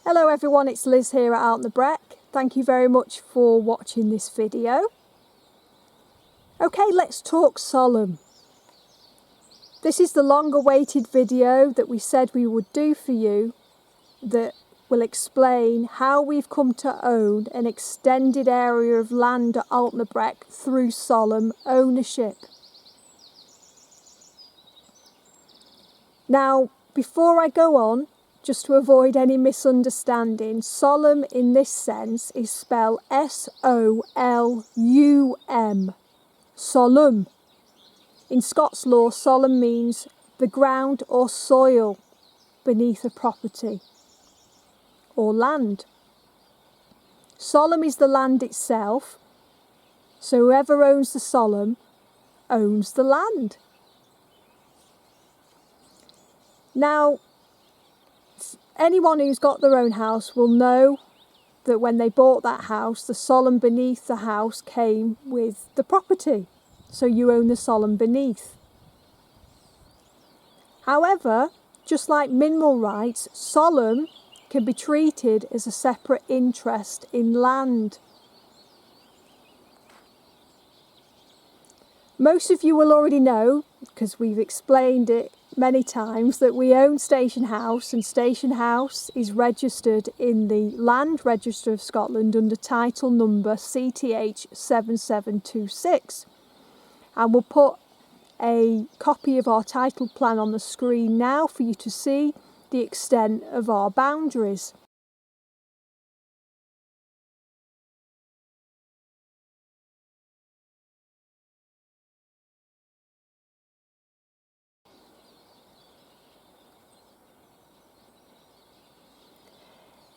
Hello everyone, it's Liz here at Altnabreac. Thank you very much for watching this video. Okay, let's talk Solum. This is the long-awaited video that we said we would do for you that will explain how we've come to own an extended area of land at Altnabreac through solemn ownership. Now, before I go on, just to avoid any misunderstanding, solemn in this sense is spelled S-O-L-U-M, Solum. In Scots law, solemn means the ground or soil beneath a property or land. Solemn is the land itself, so whoever owns the solemn owns the land. Now, anyone who's got their own house will know that when they bought that house, the solemn beneath the house came with the property. So you own the solemn beneath. However, just like mineral rights, solemn can be treated as a separate interest in land. Most of you will already know, because we've explained it many times, that we own Station House, and Station House is registered in the Land Register of Scotland under title number CTH 7726. And we'll put a copy of our title plan on the screen now for you to see the extent of our boundaries.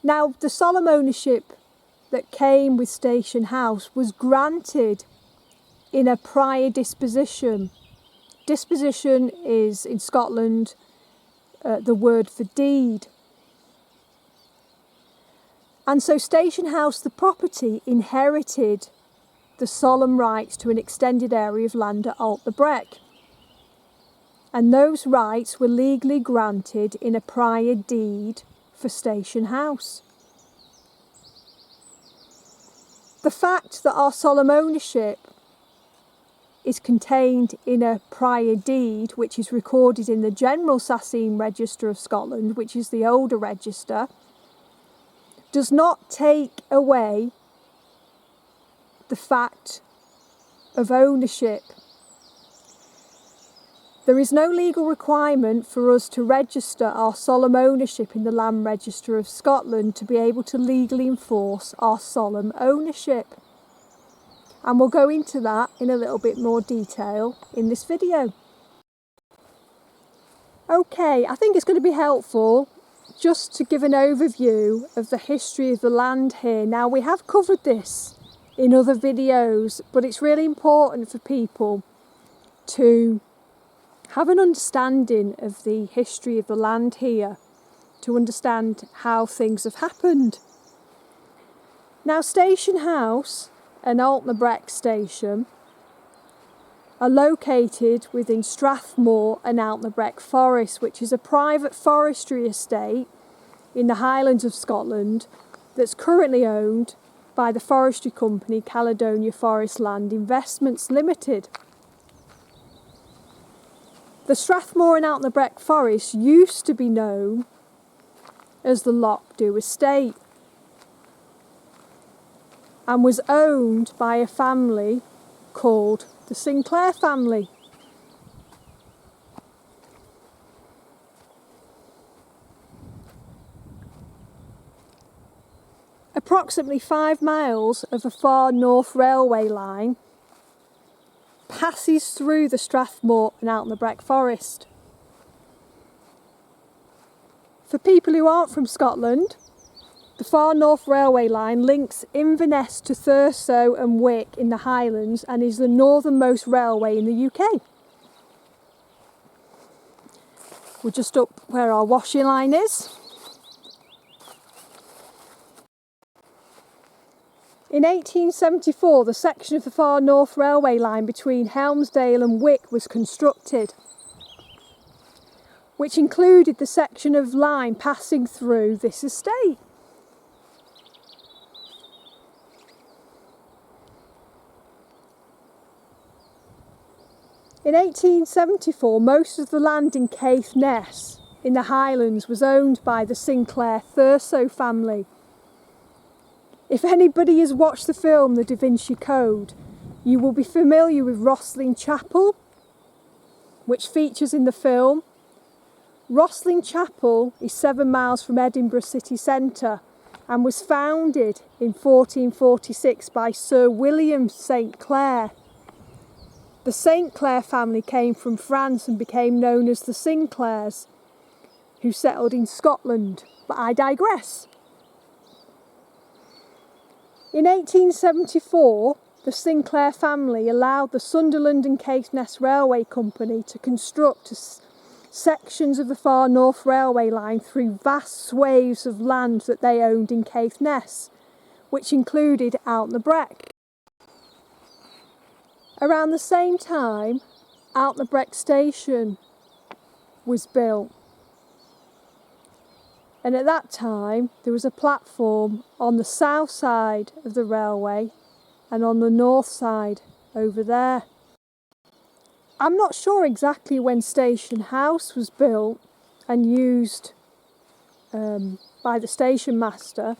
Now, the solemn ownership that came with Station House was granted in a prior disposition. Disposition is, in Scotland, the word for deed. And so Station House, the property, inherited the solemn rights to an extended area of land at Altnabreac. And those rights were legally granted in a prior deed for Station House. The fact that our solemn ownership is contained in a prior deed, which is recorded in the General Sasine Register of Scotland, which is the older register, does not take away the fact of ownership. There is no legal requirement for us to register our solemn ownership in the Land Register of Scotland to be able to legally enforce our solemn ownership. And we'll go into that in a little bit more detail in this video. Okay, I think it's going to be helpful just to give an overview of the history of the land here. Now, we have covered this in other videos, but it's really important for people to have an understanding of the history of the land here, to understand how things have happened. Now, Station House and Altnabreac Station are located within Strathmore and Altnabreac Forest, which is a private forestry estate in the Highlands of Scotland that's currently owned by the forestry company Caledonia Forest Land Investments Limited. The Strathmore and Altnabreac Forest used to be known as the Lochdew Estate and was owned by a family called the Sinclair family. Approximately 5 miles of the Far North Railway line passes through the Strathmore and Altnabreac Forest. For people who aren't from Scotland, the Far North Railway line links Inverness to Thurso and Wick in the Highlands and is the northernmost railway in the UK. We're just up where our washing line is. In 1874, the section of the Far North Railway line between Helmsdale and Wick was constructed. which included the section of line passing through this estate. In 1874, most of the land in Caithness in the Highlands was owned by the Sinclair Thurso family. If anybody has watched the film The Da Vinci Code, you will be familiar with Rosslyn Chapel, which features in the film. Rosslyn Chapel is 7 miles from Edinburgh city centre and was founded in 1446 by Sir William St Clair. The St Clair family came from France and became known as the Sinclairs, who settled in Scotland, but I digress. In 1874, the Sinclair family allowed the Sunderland and Caithness Railway Company to construct sections of the Far North Railway line through vast swathes of land that they owned in Caithness, which included Altnabreac. Around the same time, Altnabreac station was built. And at that time, there was a platform on the south side of the railway and on the north side over there. I'm not sure exactly when Station House was built and used by the station master.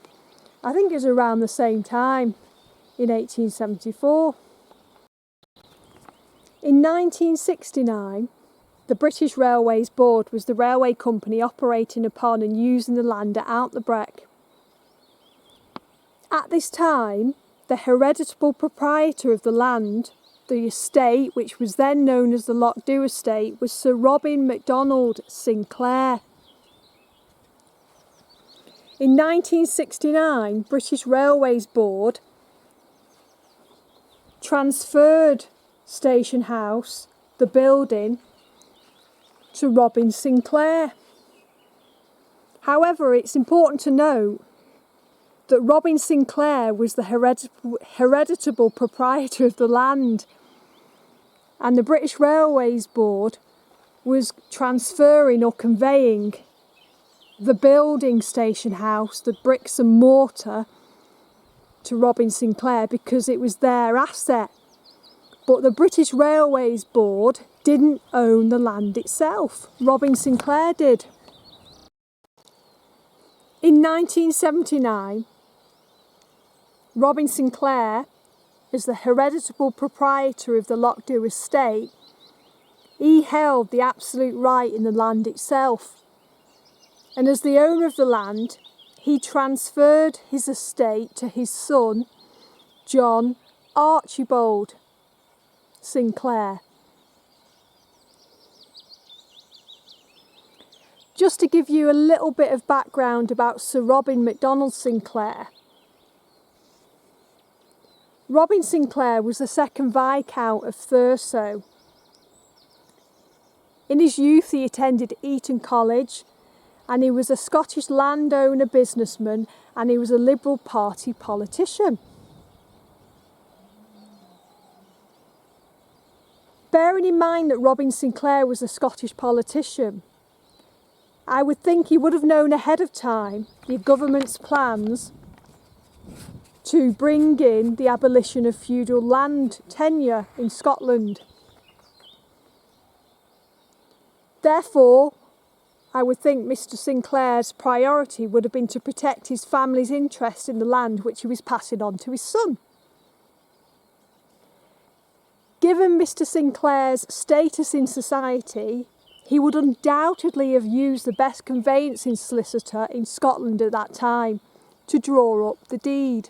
I think it was around the same time, in 1874. In 1969, the British Railways Board was the railway company operating upon and using the land at Altnabreac. At this time, the hereditable proprietor of the land, the estate, which was then known as the Lochdew Estate, was Sir Robin MacDonald Sinclair. In 1969, British Railways Board transferred Station House, the building, to Robin Sinclair. However, it's important to note that Robin Sinclair was the hereditable proprietor of the land, and the British Railways Board was transferring or conveying the building Station House, the bricks and mortar, to Robin Sinclair because it was their asset. But the British Railways Board didn't own the land itself. Robin Sinclair did. In 1979, Robin Sinclair, as the hereditable proprietor of the Lochdew Estate, he held the absolute right in the land itself. And as the owner of the land, he transferred his estate to his son, John Archibald Sinclair. Just to give you a little bit of background about Sir Robin MacDonald Sinclair. Robin Sinclair was the second Viscount of Thurso. In his youth he attended Eton College, and he was a Scottish landowner businessman, and he was a Liberal Party politician. Bearing in mind that Robin Sinclair was a Scottish politician, I would think he would have known ahead of time the government's plans to bring in the abolition of feudal land tenure in Scotland. Therefore, I would think Mr. Sinclair's priority would have been to protect his family's interest in the land which he was passing on to his son. Given Mr. Sinclair's status in society, he would undoubtedly have used the best conveyancing solicitor in Scotland at that time to draw up the deed.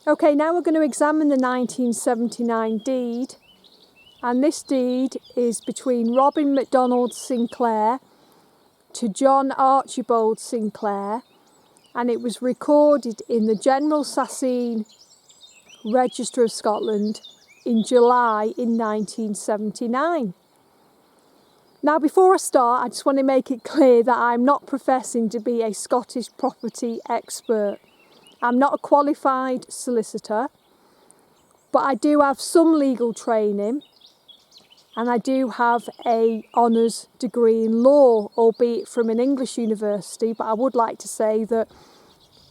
Okay, now we're going to examine the 1979 deed, and this deed is between Robin MacDonald Sinclair to John Archibald Sinclair, and it was recorded in the General Sassoon Register of Scotland in July in 1979. Now, before I start, I just want to make it clear that I'm not professing to be a Scottish property expert. I'm not a qualified solicitor, but I do have some legal training, and I do have an honours degree in law, albeit from an English university, but I would like to say that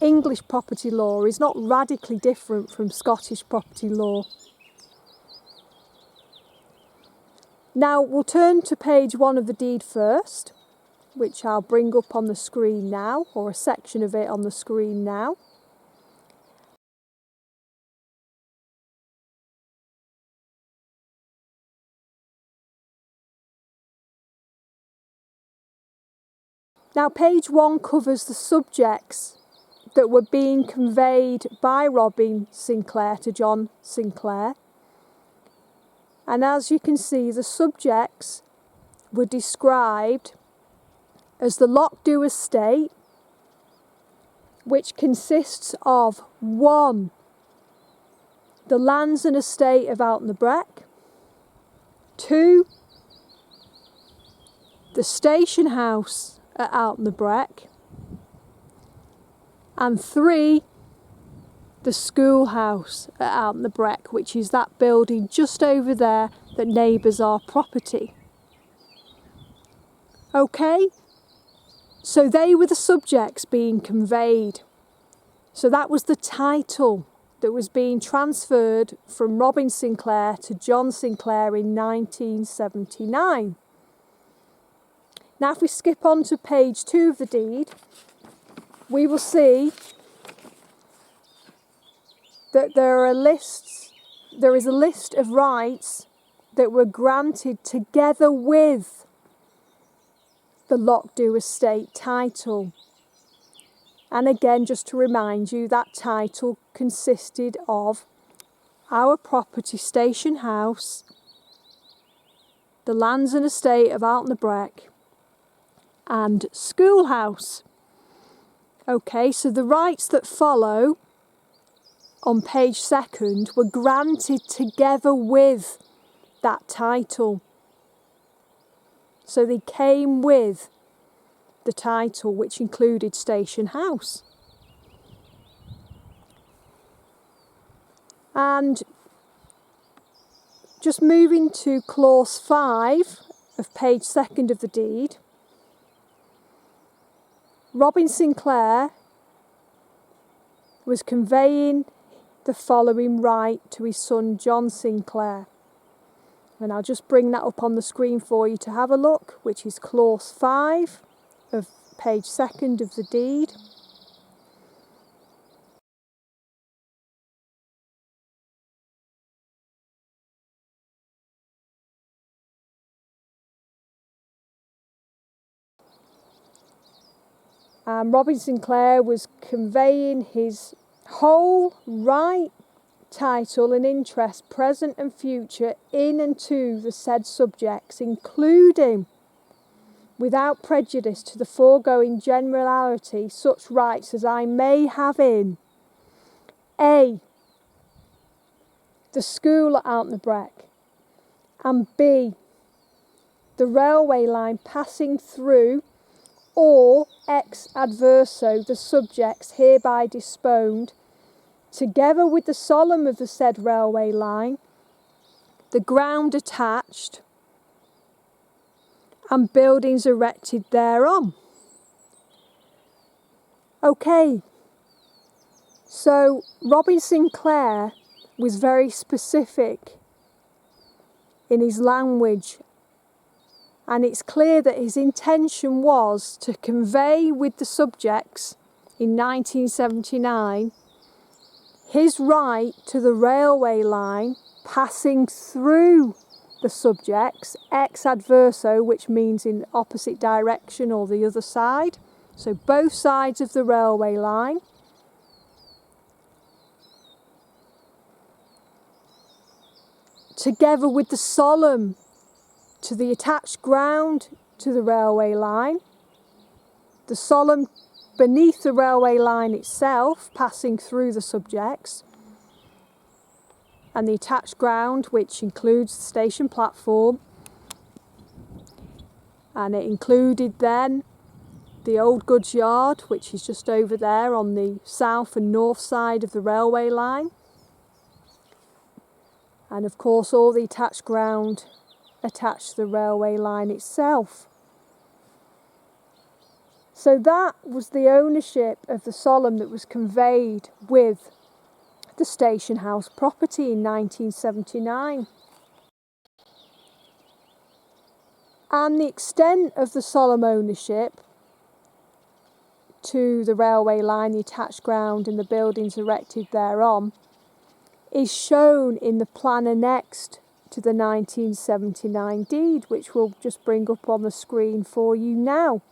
English property law is not radically different from Scottish property law. Now we'll turn to page 1 of the deed first, which I'll bring up on the screen now, or a section of it on the screen now. Now page 1 covers the subjects that were being conveyed by Robin Sinclair to John Sinclair. And as you can see, the subjects were described as the Lockdew estate, which consists of 1, the lands and estate of Altnabreac, 2, the station house at Altnabreac, and 3, the schoolhouse at Altnabreac, which is that building just over there that neighbours our property. Okay, so they were the subjects being conveyed. So that was the title that was being transferred from Robin Sinclair to John Sinclair in 1979. Now if we skip on to page 2 of the deed, we will see that there is a list of rights that were granted together with the Lockdew estate title. And again, just to remind you, that title consisted of our property, station house, the lands and estate of Altnabreac, and schoolhouse. Okay, so the rights that follow on page 2 were granted together with that title. So they came with the title, which included station house. And just moving to clause 5 of page 2 of the deed, Robin Sinclair was conveying the following right to his son John Sinclair. And I'll just bring that up on the screen for you to have a look, which is clause 5 of page 2 of the deed. Robin Sinclair was conveying his whole right, title and interest, present and future, in and to the said subjects, including, without prejudice to the foregoing generality, such rights as I may have in A, the school at Altnabreac, and B, the railway line passing through, or ex adverso, the subjects hereby disponed, together with the solemn of the said railway line, the ground attached, and buildings erected thereon. Okay, so Robin Sinclair was very specific in his language, and it's clear that his intention was to convey with the subjects in 1979 his right to the railway line passing through the subjects, ex adverso, which means in opposite direction or the other side, so both sides of the railway line, together with the solemn to the attached ground to the railway line, the solemn beneath the railway line itself passing through the subjects, and the attached ground, which includes the station platform, and it included then the old goods yard, which is just over there on the south and north side of the railway line, and of course all the attached ground attached to the railway line itself. So that was the ownership of the solemn that was conveyed with the station house property in 1979. And the extent of the solemn ownership to the railway line, the attached ground and the buildings erected thereon is shown in the plan annexed to the 1979 deed, which we'll just bring up on the screen for you now.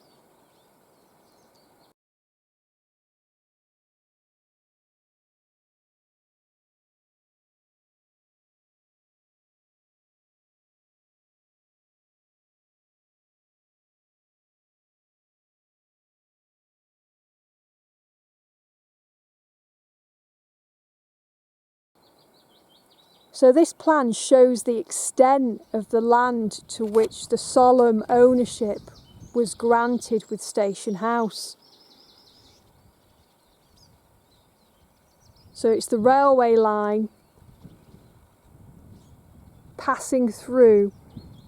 So this plan shows the extent of the land to which the solemn ownership was granted with Station House. So it's the railway line passing through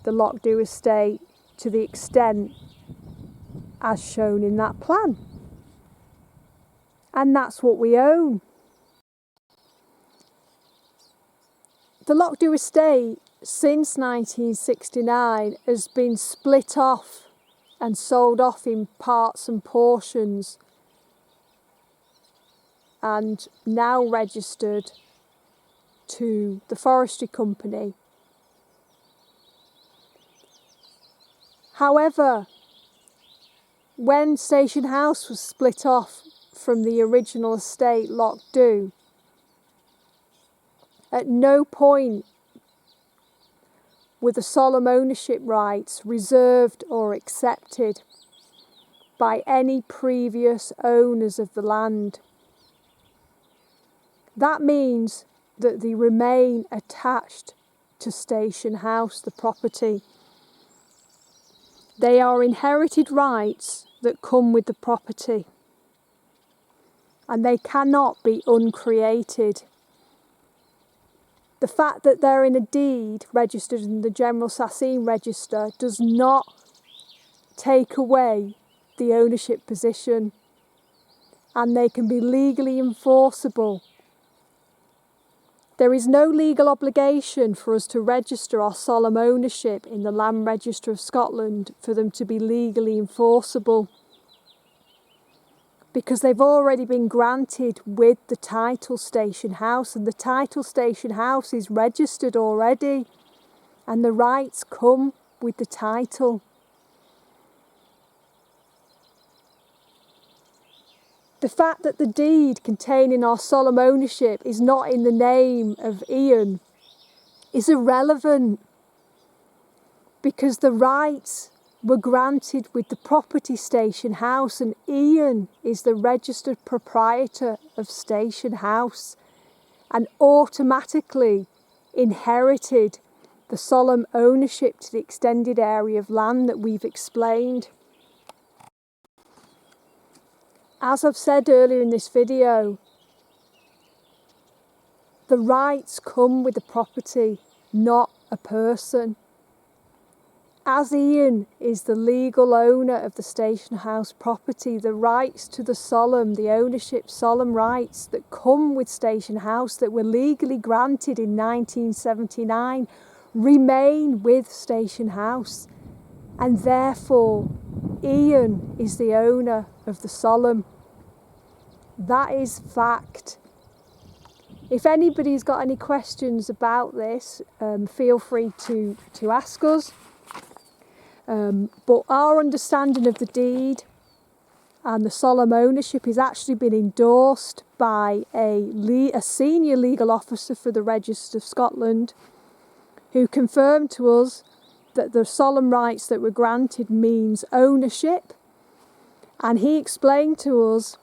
the Lockdew estate to the extent as shown in that plan. And that's what we own. The Lockdew estate since 1969 has been split off and sold off in parts and portions and now registered to the forestry company. However, when Station House was split off from the original estate Lockdew, at no point were the solemn ownership rights reserved or accepted by any previous owners of the land. That means that they remain attached to Station House, the property. They are inherited rights that come with the property, and they cannot be uncreated. The fact that they're in a deed registered in the General Sassoon Register does not take away the ownership position, and they can be legally enforceable. There is no legal obligation for us to register our solemn ownership in the Land Register of Scotland for them to be legally enforceable, because they've already been granted with the title Station House, and the title Station House is registered already, and the rights come with the title. The fact that the deed containing our solemn ownership is not in the name of Ian is irrelevant, because the rights were granted with the property Station House, and Ian is the registered proprietor of Station House and automatically inherited the solemn ownership to the extended area of land that we've explained. As I've said earlier in this video, the rights come with the property, not a person. As Ian is the legal owner of the Station House property, the rights to the solemn, the ownership solemn rights that come with Station House that were legally granted in 1979 remain with Station House, and therefore Ian is the owner of the solemn. That is fact. If anybody's got any questions about this, feel free to ask us. But our understanding of the deed and the solemn ownership has actually been endorsed by a senior legal officer for the Register of Scotland, who confirmed to us that the solemn rights that were granted means ownership. And he explained to us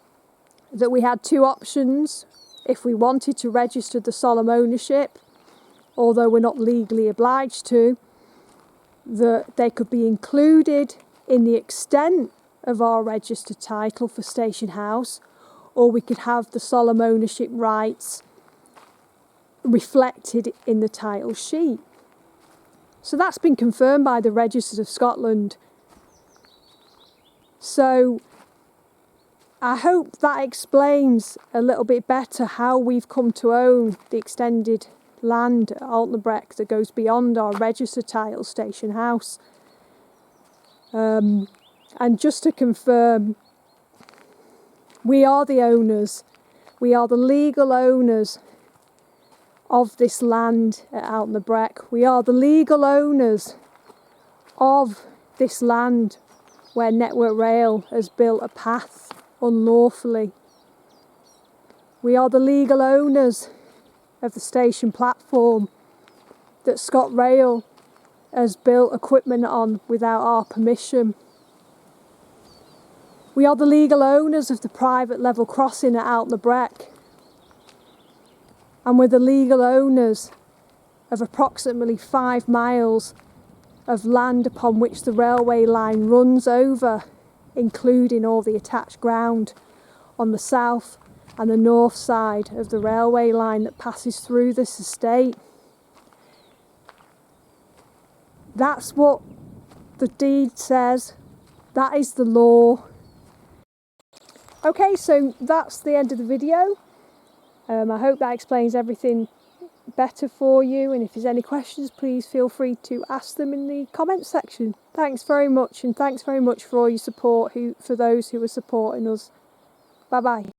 that we had two options if we wanted to register the solemn ownership, although we're not legally obliged to, that they could be included in the extent of our registered title for Station House, or we could have the solemn ownership rights reflected in the title sheet. So that's been confirmed by the Register of Scotland. So I hope that explains a little bit better how we've come to own the extended land at Altnabreac that goes beyond our register title Station House. And just to confirm, we are the owners, we are the legal owners of this land at Altnabreac. We are the legal owners of this land where Network Rail has built a path unlawfully. We are the legal owners of the station platform that ScotRail has built equipment on without our permission. We are the legal owners of the private level crossing at Altnabreac. And we're the legal owners of approximately 5 miles of land upon which the railway line runs over, including all the attached ground on the south and the north side of the railway line that passes through this estate. That's what the deed says. That is the law. Okay, so that's the end of the video. I hope that explains everything better for you, and if there's any questions, please feel free to ask them in the comments section. Thanks very much, and thanks very much for all your support for those who are supporting us. Bye bye.